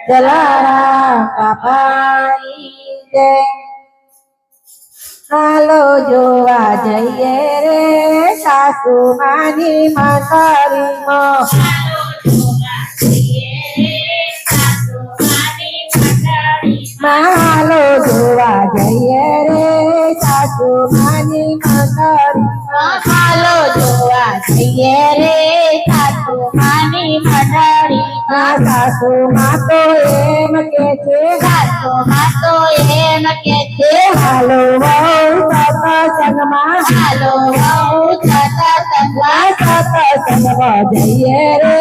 જલારામ બાપાની જય. હાલો જોવા જઈએ રે સાસુમાની મંદિરમાં. હાલો જોવા જઈએ રે સાસુમાની મંદિરમાં. હાલો જોવા જઈએ રે સાસુમાની મંડળીમાં. સાસુમાં તો એમ કે છે, સાસુમાં તો એમ કે છે, હાલો વહુ સત્સંગમાં. હાલો વહુ સત્સંગમાં. સત્સંગમાં જઈએ રે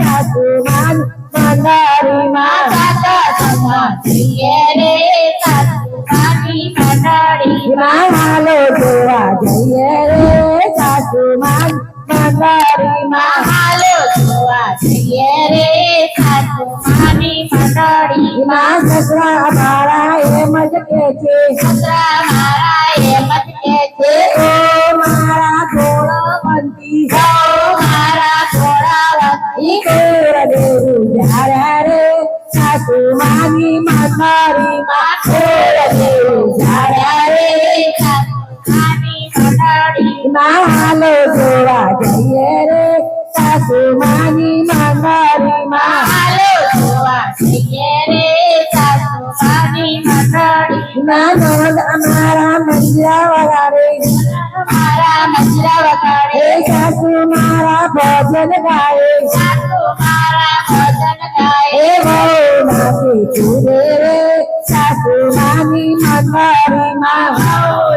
સાસુમાની મંદિરમાં. સત્સંગમાં જઈએ રે સાસુમાની મંડળીમાં. હાલો જોવા જઈએ રે સાસુમાની મંદિરમાં. હાલો જોવા જઈએ રે સાસુમાની મંડળીમાં. સસરા મારા એમ જ કે છે, સસરા મારા એમ જ કે છે, ઓ મારા ગોળવંતી, ઓ મારા ઘોડાવતી, ઘોર દેવું જ્યારે રે સાસુમાની મંદિરમાં. ઘોર દેવું ઝાડ્યા રે સાસુમાની મંડળીમાં. હાલો જોવા જઈએ રે સાસુમાની મંદિરમાં. હાલો જોવા જઈએ રે સાસુમાની મંડળીમાં. નણંદ અમારા મંજરા વગાડે, મારા મંજરા વગાડે, સાસુ મારા ભજન ગાય, સાસુ મારા ભજન ગાય, એ બહુ નાચી કૂદે રે સાસુમાની મંદિરમાં.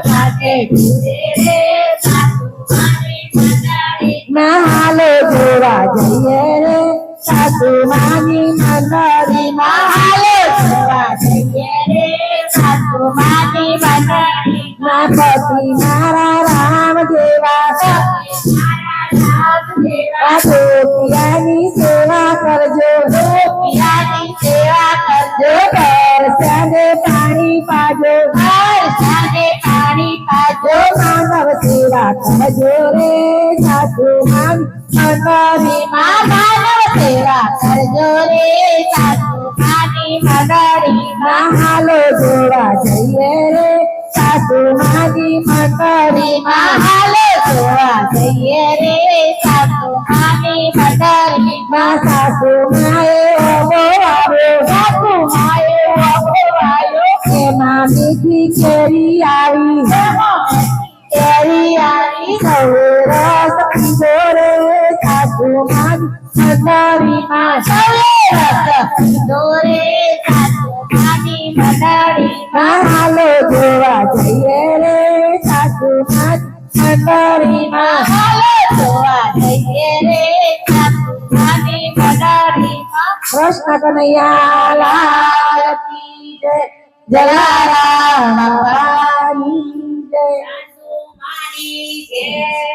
નાચે કૂદે રે સાસુમાની મંડળીમાં. હાલો જોવા જઈએ રે સાસુમાની મંદિરમાં. હાલો જોવા જઈએ રે સાસુમાની મંડળીમાં. પતિ મારા રામ જેવા, ગોપિયાની સેવા કરજો, ગોપિયાની સેવા કરજો, વરસાદે પાણી પાજો, વરસાદે પાણી પાજો, માનવ સેવા કરજો રે સાસુમાની મંદિરમાં. માનવ સેવા કરજો રે સાસુમાની મંડળીમાં. હાલો જોવા જઈએ રે સાસુમાની મંદિરમાં. હાલો જોવા જઈએ રે સાસુમાની મંડળીમાં. સાસુમાએ ઓબો આવ્યો, સાસુમાએ ઓબો આવ્યો, એમાં મીઠી કેરી આવી, કેરી આવી, સૌએ રસ પીધો રે સાસુમાની મંદિરમાં. સૌએ રસ પીધો રે સાસુમાની મંડળીમાં. હાલો જોવા જઈએ રે સાસુમાની મંદિરમાં. હાલો જોવા જઈએ રે સાસુમાની મંડળીમાં. કૃષ્ણ કનૈયા લાલ કી જય, જલારામ બાપાની જય. સાસુમાની જય.